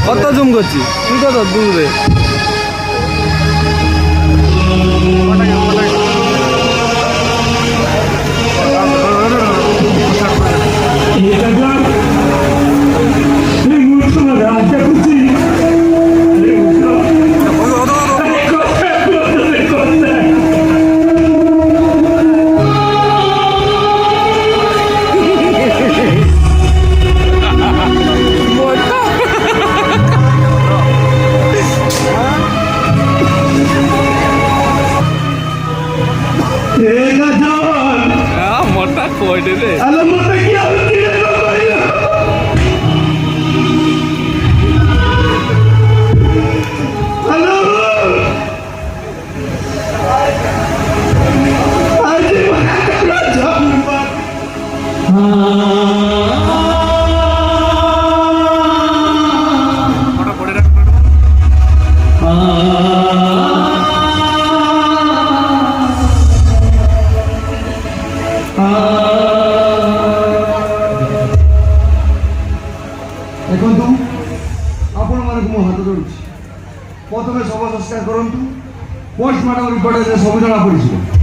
কত জুম করছি তুই কত দূরে মোটা কোয়াইটে রে আলো মোটা কি আলো কি রে ভাইয়া হ্যালো আজে জাম্বা মোটা পড়ে রাখ ଦେଖନ୍ତୁ ଆପଣମାନଙ୍କୁ ମୁଁ ହାତ ଧରୁଛି ପ୍ରଥମେ ଶବ ସଂସ୍କାର କରନ୍ତୁ ପୋଷ୍ଟମର୍ଟମ ରିପୋର୍ଟରେ ସବୁ ଜଣା ପଡ଼ିଯିବ।